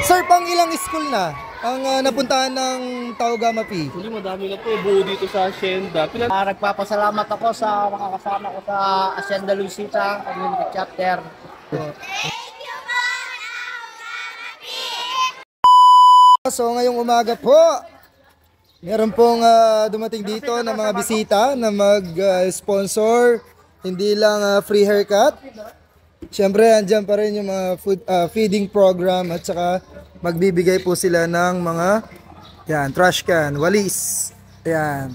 Sir, pang ilang school na ang napuntahan ng Tau Gamma Pi? Actually, madami na po buo dito sa Hacienda. Nagpapasalamat ako sa mga kasama ko sa Hacienda Luisita Community Chapter. So ngayong umaga po, meron pong dumating dito na mga bisita na mag-sponsor, hindi lang free haircut. Siyempre, andyan pa rin yung mga feeding program at saka magbibigay po sila ng mga trash can, walis. Yan.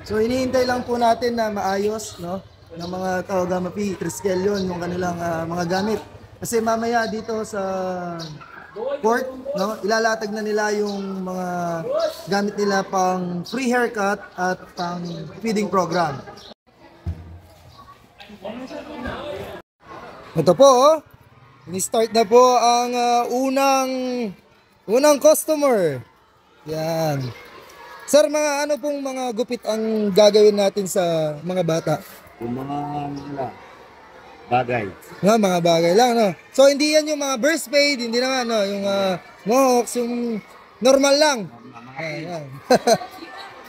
So iniintay lang po natin na maayos, no, ng mga Tau Gamma Pi, Triskelion, yung kanilang mga gamit. Kasi mamaya dito sa court, no, ilalatag na nila yung mga gamit nila pang free haircut at pang feeding program. Ito po, oh. Ini-start na po ang unang customer. Yan. Sir, mga ano pong mga gupit ang gagawin natin sa mga bata? Yung mga bagay. Mga bagay lang, no? So, hindi yan yung mga burst fade, hindi naman, no? Yung mohawks, yung normal lang. Ayan.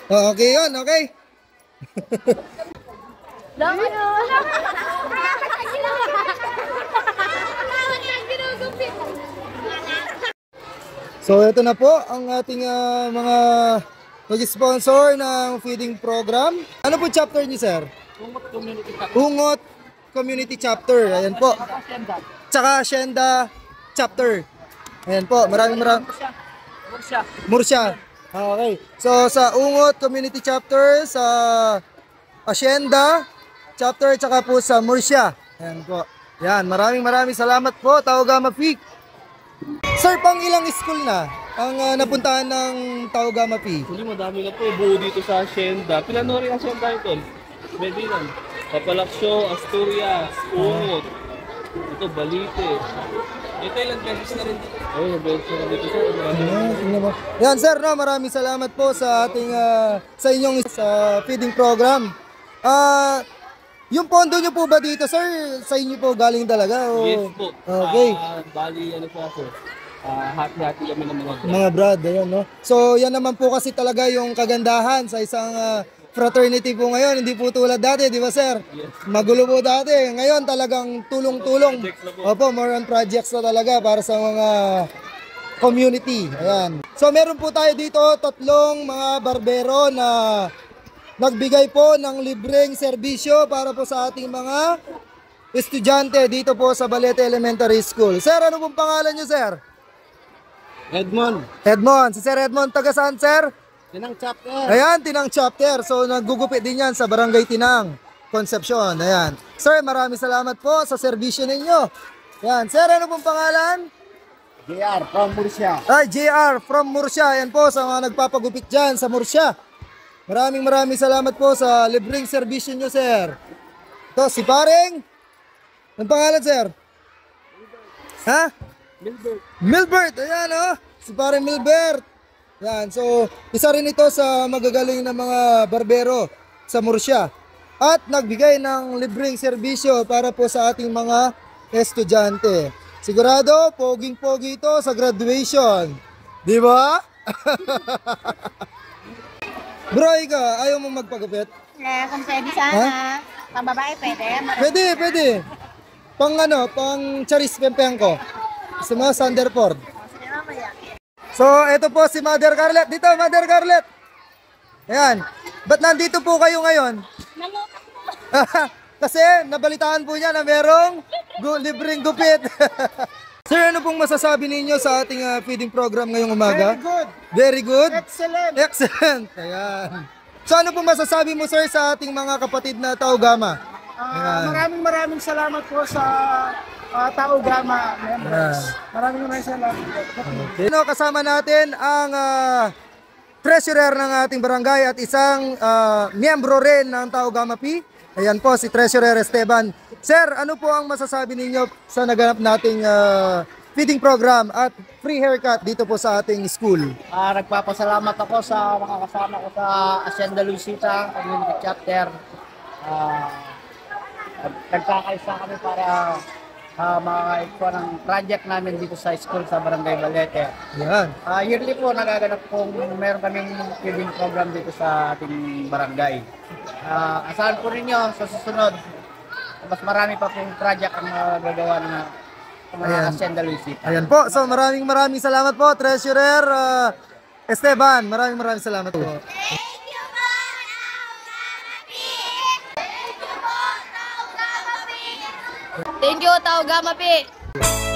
Oh, okay yun, okay? So, ito na po ang ating mga nag-sponsor ng feeding program. Ano po chapter niyo, sir? Ungot Community Chapter. Ayan po. Tsaka Hacienda Chapter. Ayan po. Maraming Murcia. Okay. So sa Ungot Community Chapter, sa Hacienda Chapter, tsaka po sa Murcia. Ayan po. Yan. Maraming salamat po, Tau Gamma Pi. Sir, pang ilang school na ang napuntahan ng Tau Gamma Pi? Actually, madami na po buo dito sa Hacienda. Pinano rin Hacienda ito? Medinan, Papalaksyo, Asturias, Ungot. Ito, Balite. Ito ilang beses na rin dito. Ay, beses na rin dito, sir. Yan, sir, no, maraming salamat po sa ating sa inyong feeding program. Yung pondo nyo po ba dito, sir? Sa inyo po galing talaga? O? Yes po. Okay. Bali, ano po ako? Hati-hati kami ng mga brad, ayun, no? So, yan naman po kasi talaga yung kagandahan sa isang fraternity po ngayon. Hindi po tulad dati, di ba, sir? Yes. Magulo po dati. Ngayon talagang tulong-tulong. Opo, more on projects na talaga para sa mga community. Ayan. So, meron po tayo dito tatlong mga barbero na nagbigay po ng libreng serbisyo para po sa ating mga estudyante dito po sa Balete Elementary School. Sir, ano pong pangalan nyo, sir? Edmond. Si Sir Edmond, taga saan, sir? Tinang Chapter. Ayan, Tinang Chapter. So, naggugupit din yan sa Barangay Tinang, Concepcion. Ayan. Sir, maraming salamat po sa serbisyo ninyo. Ayan. Sir, ano pong pangalan? JR from Murcia. JR from Murcia. Ayan po sa mga nagpapagupit dyan sa Murcia. Maraming salamat po sa libreng serbisyo nyo, sir. Ito, si Paring. Anong pangalan, sir? Ha? Milbert. Ayan, oh. Si Paring Milbert. Yan. So, isa rin ito sa magagaling na mga barbero sa Murcia. At nagbigay ng libreng serbisyo para po sa ating mga estudyante. Sigurado, poging-pogi ito sa graduation. Di ba? Bro, ikaw, ayaw mo magpagupit? Kung pwede sana. Pang babae pwede. Pwede. Pang Charis Pempeng ko. Sa mga Sanderford. Sige mamaya. So, ito po si Mother Carlet. Dito, Mother Carlet. Ayan. Ba't nandito po kayo ngayon? Nalutak po. Kasi nabalitaan po niya na merong libreng gupit. Sir, ano pong masasabi ninyo sa ating feeding program ngayong umaga? Very good. Excellent. Ayan. So, ano pong masasabi mo, sir, sa ating mga kapatid na Tau Gamma? Maraming salamat po sa Tau Gamma members. Maraming salamat po. Okay. Kasama natin ang treasurer ng ating barangay at isang miyembro rin ng Tau Gamma Pi. Ayan po, si Treasurer Esteban. Sir, ano po ang masasabi ninyo sa naganap nating feeding program at free haircut dito po sa ating school? Nagpapasalamat ako sa mga kasama ko sa Hacienda Luisita Community Chapter. nagkakaisa kami para makaikuha ng project namin dito sa school sa Barangay Balete. Yan. Yearly po nagaganap kung meron kaming feeding program dito sa ating barangay. Asahan po ninyo sa susunod, mas marami pa pong project ang magagawa ng mga Ayan. Hacienda Luisita. Ayan po. So maraming salamat po, Treasurer Esteban. Maraming salamat po. Thank you, Tao Gama Pi.